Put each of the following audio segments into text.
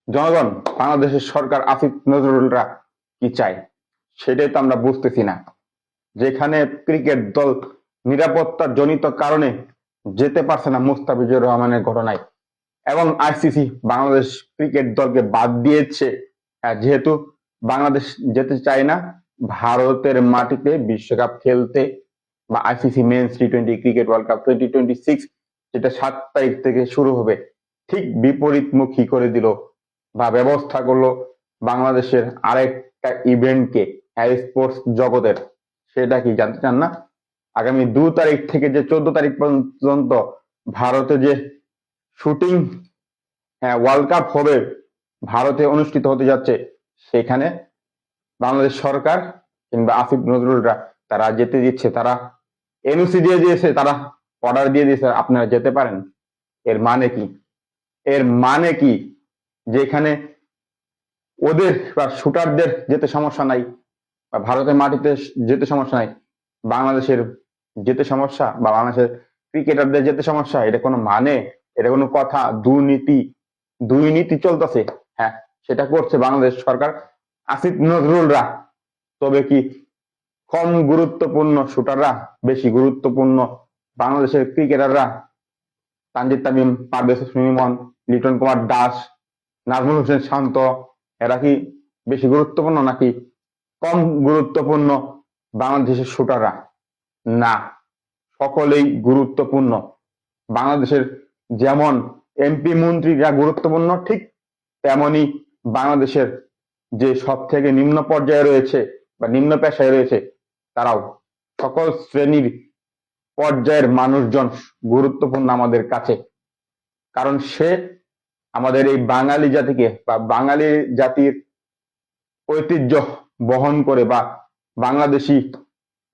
জনগণ, বাংলাদেশের সরকার আসিফ নজরুলরা কি চায় সেটাই তো আমরা বুঝতেছি না। যেখানে ক্রিকেট দল নিরাপত্তা জনিত কারণে যেতে পারছে না মুস্তাফিজুর রহমানের ঘটনায়, এবং আইসিসি বাংলাদেশ ক্রিকেট দলকে বাদ দিয়েছে, যেহেতু বাংলাদেশ যেতে চায় না ভারতের মাটিতে বিশ্বকাপ খেলতে, বা আইসিসি মেন্স টি-20 ক্রিকেট ওয়ার্ল্ড কাপ 2026 যেটা 7 তারিখ থেকে শুরু হবে, ঠিক বিপরীতমুখী করে দিল বা ব্যবস্থা করলো বাংলাদেশের আরেকটা ইভেন্টকে স্পোর্টস জগতের। সেটা কি জানতে চান না? আগামী 2 তারিখ থেকে যে 14 তারিখ পর্যন্ত ভারতে যে শুটিং ওয়ার্ল্ড কাপ হবে, ভারতে অনুষ্ঠিত হতে যাচ্ছে, সেখানে বাংলাদেশ সরকার কিংবা আসিফ নজরুলরা তারা যেতে দিচ্ছে, তারা এনওসি দিয়ে দিয়েছে, তারা অর্ডার দিয়ে দিয়েছে আপনারা যেতে পারেন। এর মানে কি? এর মানে কি যেখানে ওদের বা শুটারদের যেতে সমস্যা নাই, বা ভারতের মাটিতে যেতে সমস্যা নাই, বাংলাদেশের যেতে সমস্যা, বা বাংলাদেশের ক্রিকেটারদের যেতে সমস্যা? এটা কোনো মানে? এটা কোনো কথা? দুই নীতি চলতেছে। হ্যাঁ, সেটা করছে বাংলাদেশ সরকার, আসিফ নজরুলরা। তবে কি কম গুরুত্বপূর্ণ শুটাররা বেশি গুরুত্বপূর্ণ বাংলাদেশের ক্রিকেটাররা? তানজিদ তামিম, পারভেজ হোসেন ইমন, লিটন কুমার দাস, নাজমুল হোসেন শান্ত, এরা কি বেশি গুরুত্বপূর্ণ নাকি কম গুরুত্বপূর্ণ বাংলাদেশের শুটাররা? না, সকলেই গুরুত্বপূর্ণ। বাংলাদেশের যেমন এমপি মন্ত্রীরা গুরুত্বপূর্ণ, ঠিক তেমনি বাংলাদেশের যে সব থেকে নিম্ন পর্যায়ে রয়েছে বা নিম্ন পেশায় রয়েছে, তারাও, সকল শ্রেণীর পর্যায়ের মানুষজন গুরুত্বপূর্ণ আমাদের কাছে। কারণ সে আমাদের এই বাঙালি জাতিকে বা বাঙালি জাতির ঐতিহ্য বহন করে, বা বাংলাদেশি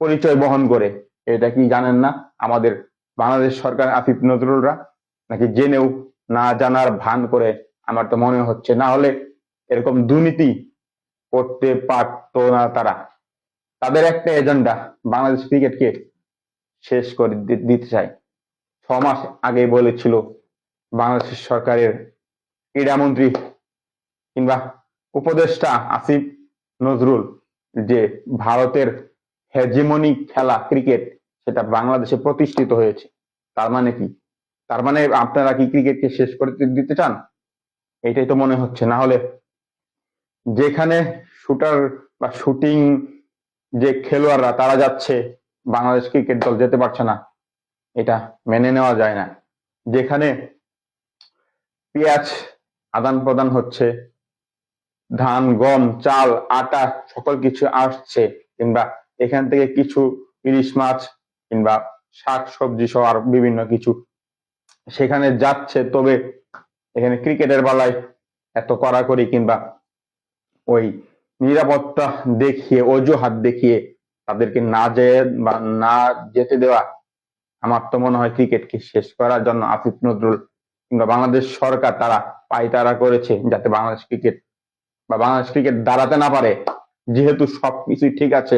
পরিচয় বহন করে। এটা কি জানেন না আমাদের বাংলাদেশ সরকার, আসিফ নজরুলরা? নাকি জেনেও না জানার ভান করে? আমার তো মনে হচ্ছে না হলে এরকম দুর্নীতি করতে পারতো না তারা। তাদের একটা এজেন্ডা, বাংলাদেশ ক্রিকেটকে শেষ করে দিতে চায়। 6 মাস আগে বলেছিল বাংলাদেশ সরকারের ক্রীড়ামন্ত্রী কিংবা উপদেষ্টা আসিফ নজরুল যে ভারতের হেজিমনি খেলা ক্রিকেট সেটা বাংলাদেশে প্রতিষ্ঠিত হয়েছে। তার মানে কি? তার মানে আপনারা কি ক্রিকেটকে শেষ করে দিতে চান? এটাই তো মনে হচ্ছে। না হলে যেখানে শুটার বা শুটিং যে খেলোয়াড়রা তারা যাচ্ছে, বাংলাদেশ ক্রিকেট দল যেতে পারছে না, এটা মেনে নেওয়া যায় না। যেখানে পেঁয়াজ আদান প্রদান হচ্ছে, ধান, গম, চাল, আটা সকল কিছু আসছে, কিংবা এখান থেকে কিছু ইলিশ মাছ কিংবা শাক সবজি সহ আর বিভিন্ন কিছু সেখানে যাচ্ছে, তবে এখানে ক্রিকেটের বেলায় এত কড়াকড়ি কিংবা ওই নিরাপত্তা দেখিয়ে, অজুহাত দেখিয়ে তাদেরকে না যেয়ে বা না যেতে দেওয়া, আমার তো মনে হয় ক্রিকেটকে শেষ করার জন্য আসিফ নজরুল কিংবা বাংলাদেশ সরকার তারা পায়তারা করেছে, যাতে বাংলাদেশ ক্রিকেট দাঁড়াতে না পারে। যেহেতু সবকিছুই ঠিক আছে,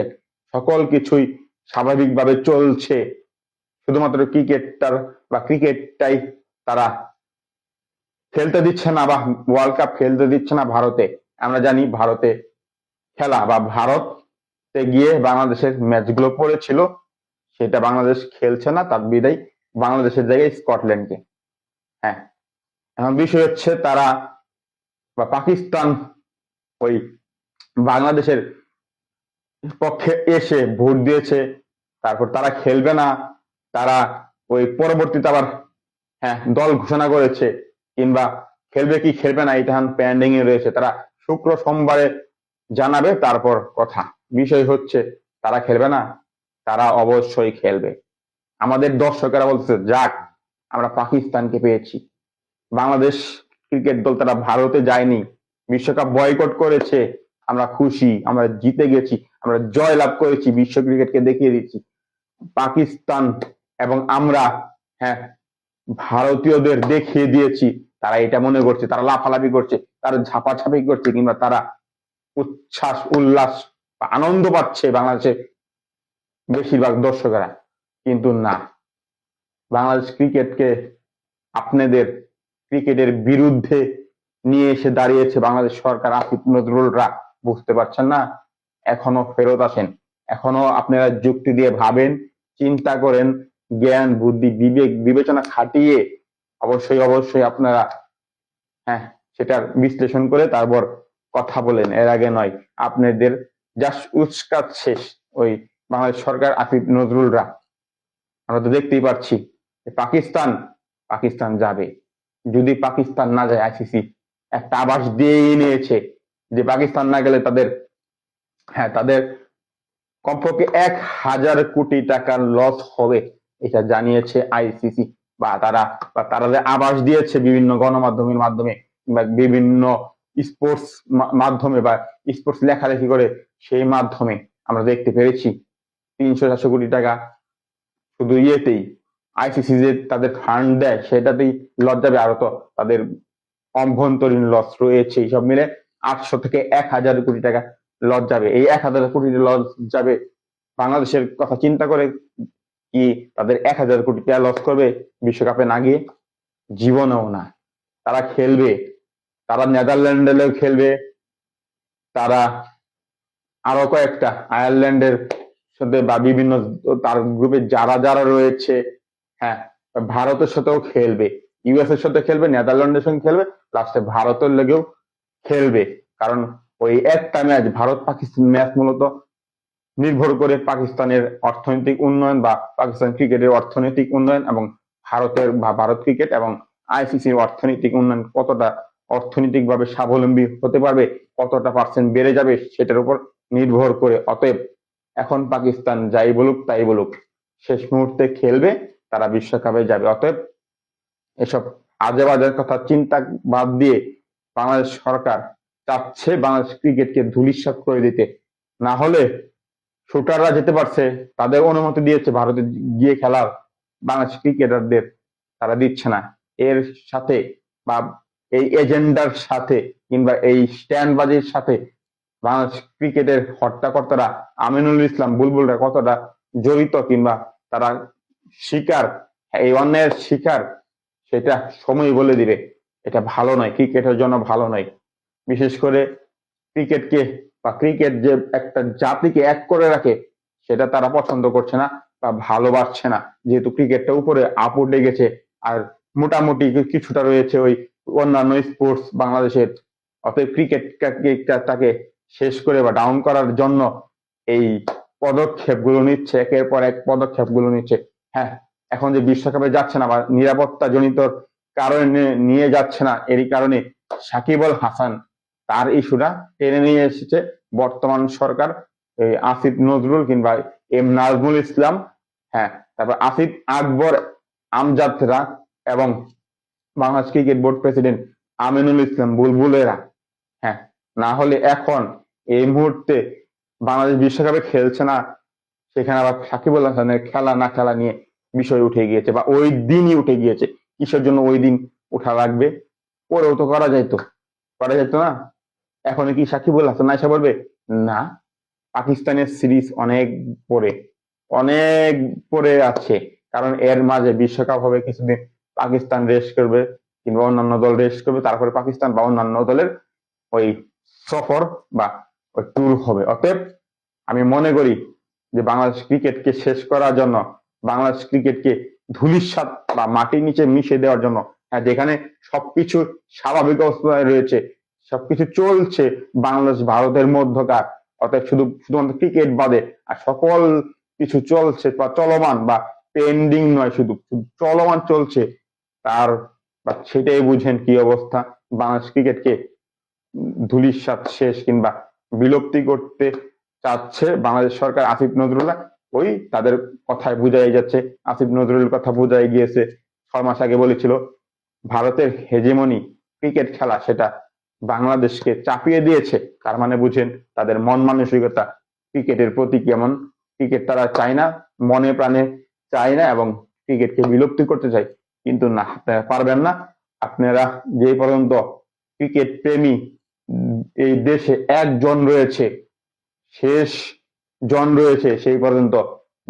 সকল কিছুই স্বাভাবিকভাবে চলছে, শুধুমাত্র ক্রিকেটটাই তারা খেলতে দিচ্ছে না, বা ওয়ার্ল্ড কাপ খেলতে দিচ্ছে না ভারতে। আমরা জানি ভারতে খেলা বা ভারতে গিয়ে বাংলাদেশের ম্যাচগুলো পড়েছিল, সেটা বাংলাদেশ খেলছে না, তার বিদায় বাংলাদেশের জায়গায় স্কটল্যান্ডকে। হ্যাঁ, এখন বিষয় হচ্ছে তারা বা পাকিস্তান ওই বাংলাদেশের পক্ষে এসে ভোট দিয়েছে, তারপর তারা খেলবে না, তারা ওই পরবর্তীতে আবার দল ঘোষণা করেছে, কিংবা খেলবে কি খেলবে না এটা পেন্ডিং এ রয়েছে, তারা শুক্র সোমবারে জানাবে, তারপর কথা। বিষয় হচ্ছে তারা খেলবে না, তারা অবশ্যই খেলবে। আমাদের দর্শকেরা বলতেছে যাক, আমরা পাকিস্তানকে পেয়েছি। বাংলাদেশ ক্রিকেট দল তারা ভারতে যায়নি, বিশ্বকাপ বয়কট করেছে, আমরা খুশি, আমরা জিতে গেছি, আমরা জয় লাভ করেছি, বিশ্ব ক্রিকেটকে দেখিয়ে দিচ্ছি। পাকিস্তান এবং আমরা হ্যাঁ ভারতীয়দের দেখিয়ে দিয়েছি। তারা এটা মনে করছে, তারা লাফালাফি করছে, তারা ঝাপাঝাপি করছে, কিংবা তারা উচ্ছ্বাস উল্লাস আনন্দ পাচ্ছে বাংলাদেশের বেশিরভাগ দর্শকেরা। কিন্তু না, বাংলাদেশ ক্রিকেটকে আপনাদের ক্রিকেটের বিরুদ্ধে নিয়ে এসে দাঁড়িয়েছে বাংলাদেশ সরকার, আসিফ নজরুলরা। বুঝতে পারছেন না? এখনো ফেরত আসেন, এখনো আপনারা যুক্তি দিয়ে ভাবেন, চিন্তা করেন, জ্ঞান বুদ্ধি বিবেক বিবেচনা খাটিয়ে অবশ্যই অবশ্যই আপনারা, হ্যাঁ, সেটার বিশ্লেষণ করে তারপর কথা বলেন, এর আগে নয়। আপনাদের জাস্ট উস্কাচ্ছে ওই বাংলাদেশ সরকার, আসিফ নজরুলরা। আমরা তো দেখতেই পাচ্ছি পাকিস্তান পাকিস্তান যাবে। যদি পাকিস্তান না যায়, আইসিসি একটা আভাস দিয়েই নিয়েছে যে পাকিস্তান না গেলে তাদের, হ্যাঁ, তাদের কমপক্ষে 1,000 কোটি টাকার লস হবে, এটা জানিয়েছে আইসিসি। বা তারা যে আভাস দিয়েছে বিভিন্ন গণমাধ্যমের মাধ্যমে বা বিভিন্ন স্পোর্টস মাধ্যমে বা স্পোর্টস লেখালেখি করে, সেই মাধ্যমে আমরা দেখতে পেরেছি 300-400 কোটি টাকা শুধু ইয়েতেই, আইসিসি যে তাদের ফান্ড দেয় সেটাতেই লস যাবে। আরো তো তাদের অভ্যন্তরীণ লস রয়েছে, সব মিলে 800 থেকে 1,000 কোটি টাকা লস যাবে। এই 1,000 কোটি লস যাবে, বাংলাদেশের কথা চিন্তা করে কি তাদের 1,000 কোটি টাকা লস করবে বিশ্বকাপে না গিয়ে? জীবনেও না। তারা খেলবে, তারা নেদারল্যান্ডেও খেলবে, তারা আরো কয়েকটা আয়ারল্যান্ডের সাথে বা বিভিন্ন তার গ্রুপে যারা যারা রয়েছে, হ্যাঁ, ভারতের সাথেও খেলবে, ইউএস এর সাথে খেলবে, নেদারল্যান্ডের সঙ্গে খেলবে, লাস্টে ভারতের লেগেও খেলবে। কারণ ওই একটা ম্যাচ, ভারত পাকিস্তান ম্যাচ মূলত নির্ভর করে পাকিস্তানের অর্থনৈতিক উন্নয়ন বা পাকিস্তান ক্রিকেটের অর্থনৈতিক উন্নয়ন এবং ভারতের বা ভারত ক্রিকেট এবং আইসিসির অর্থনৈতিক উন্নয়ন কতটা অর্থনৈতিকভাবে স্বাবলম্বী হতে পারবে, কতটা পার্সেন্ট বেড়ে যাবে, সেটার উপর নির্ভর করে। অতএব এখন পাকিস্তান যাই বলুক তাই বলুক, শেষ মুহূর্তে খেলবে, তারা বিশ্বকাপে যাবে। অতএব এসব আজে বাজে কথা চিন্তা বাদ দিয়ে বাংলাদেশ সরকার চাচ্ছে বাংলাদেশ ক্রিকেটকে ধূলিসাৎ করে দিতে। না হলে শুটাররা যেতে পারছে, তাদের অনুমতি দিয়েছে ভারতে গিয়ে খেলার, বাংলাদেশ ক্রিকেটারদের তারা দিচ্ছে না। এর সাথে বা এই এজেন্ডার সাথে কিংবা এই স্ট্যান্ডবাজির সাথে বাংলাদেশ ক্রিকেটের হর্তাকর্তারা, আমিনুল ইসলাম বুলবুলরা কতটা জড়িত কিংবা তারা শিকার, এই অন্যায়ের শিকার, সেটা সময় বলে দিবে। এটা ভালো নয়, ক্রিকেটের জন্য ভালো নয়। বিশেষ করে ক্রিকেটকে বা ক্রিকেট যে একটা জাতিকে এক করে রাখে, সেটা তারা পছন্দ করছে না বা ভালোবাসছে না। যেহেতু ক্রিকেটটা উপরে আপ উঠে গেছে, আর মোটামুটি কিছুটা রয়েছে ওই অন্যান্য স্পোর্টস বাংলাদেশের। অতএব ক্রিকেটটাকে শেষ করে বা ডাউন করার জন্য এই পদক্ষেপগুলো নিচ্ছে, একের পর এক পদক্ষেপগুলো নিচ্ছে। হ্যাঁ, এখন যে বিশ্বকাপে যাচ্ছে না বা নিরাপত্তা জনিত কারণে নিয়ে যাচ্ছে না, এরই কারণে সাকিব আল হাসান তার ইস্যুটা টেনে নিয়ে এসেছে বর্তমান সরকার, আসিফ নজরুল কিংবা এম নাজমুল ইসলাম, হ্যাঁ, তারপর আসিফ আকবর আমজাদরা এবং Bangladesh cricket board president Aminul Islam বুলবুলেরা। হ্যাঁ, না হলে এখন এই মুহূর্তে বাংলাদেশ বিশ্বকাপে খেলছে না, সেখানে আবার সাকিব আল হাসানের খেলা না খেলা নিয়ে বিষয় উঠে গিয়েছে বা ওই দিনই উঠে গিয়েছে। কিসের জন্য ওই দিন উঠা লাগবে? পরেও তো করা যেত না। এখন কি সাকিব আল হাসান এসে বলবে না, পাকিস্তানের সিরিজ অনেক পরে, অনেক পরে আছে, কারণ এর মাঝে বিশ্বকাপ হবে কিছুদিন, পাকিস্তান রেস্ট করবে কিংবা অন্যান্য দল রেস্ট করবে, তারপরে পাকিস্তান বা অন্যান্য দলের ওই সফর বা ওই ট্যুর হবে। অতএব আমি মনে করি যে বাংলাদেশ ক্রিকেটকে শেষ করার জন্য, বাংলাদেশ ক্রিকেটকে ধূলিসাৎ বা মাটির নিচে মিশে দেওয়ার জন্য, হ্যাঁ, যেখানে সবকিছু স্বাভাবিক অবস্থায় রয়েছে, সবকিছু চলছে বাংলাদেশ ভারতের মধ্যকার, অর্থাৎ শুধুমাত্র ক্রিকেট বাদে আর সকল কিছু চলছে বা চলমান বা পেন্ডিং নয়, শুধু চলমান চলছে, তার বা সেটাই বুঝেন কি অবস্থা। বাংলাদেশ ক্রিকেটকে ধূলিসাৎ শেষ কিংবা বিলুপ্তি করতে চাচ্ছে বাংলাদেশ সরকার, আসিফ নজরুল্লাহ। ওই তাদের কথায় বুঝাই যাচ্ছে, আসিফ নজরুলের কথা বুঝাই গিয়েছে। 6 মাস আগে বলেছিল ভারতের হেজিমনি ক্রিকেট খেলা, সেটা বাংলাদেশকে চাপিয়ে দিয়েছে। তার মানে বুঝেন তাদের মন মানসিকতা ক্রিকেটের প্রতি কেমন। ক্রিকেট তারা চায় না, মনে প্রাণে চায় না এবং ক্রিকেটকে বিলুপ্তি করতে চায়। কিন্তু না, আপনারা পারবেন না। আপনারা যে পর্যন্ত ক্রিকেট প্রেমী এই দেশে একজন রয়েছে, শেষ জন রয়েছে, সেই পর্যন্ত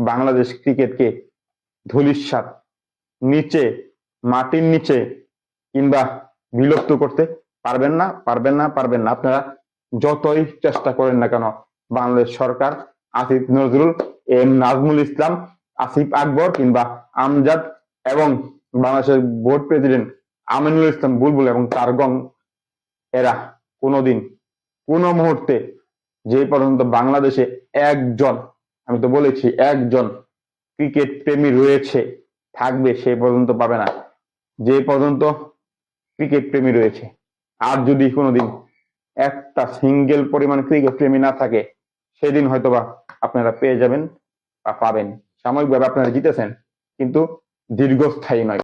বাংলাদেশ ক্রিকেটকে ধূলিসাৎ, নিচে, মাটির নিচে কিংবা বিলুপ্ত করতে পারবেন না, পারবেন না, পারবেন না। আপনারা যতই চেষ্টা করেন না কেন, বাংলাদেশ সরকার আসিফ নজরুল, এম নাজমুল ইসলাম, আসিফ আকবর কিংবা আমজাদ এবং বাংলাদেশের বোর্ড প্রেসিডেন্ট আমিনুল ইসলাম বুলবুল এবং তার গং, এরা কোনোদিন কোনো মুহূর্তে, যে পর্যন্ত বাংলাদেশে একজন, আমি তো বলেছি একজন ক্রিকেট প্রেমী রয়েছে, থাকবে, সে পর্যন্ত পাবে না। যে পর্যন্ত ক্রিকেট প্রেমী রয়েছে, আর যদি কোনোদিন একটা সিঙ্গেল পরিমাণ ক্রিকেট প্রেমী না থাকে, সেদিন হয়তোবা আপনারা পেয়ে যাবেন বা পাবেন। সাময়িকভাবে আপনারা জিতেছেন, কিন্তু দীর্ঘস্থায়ী নয়।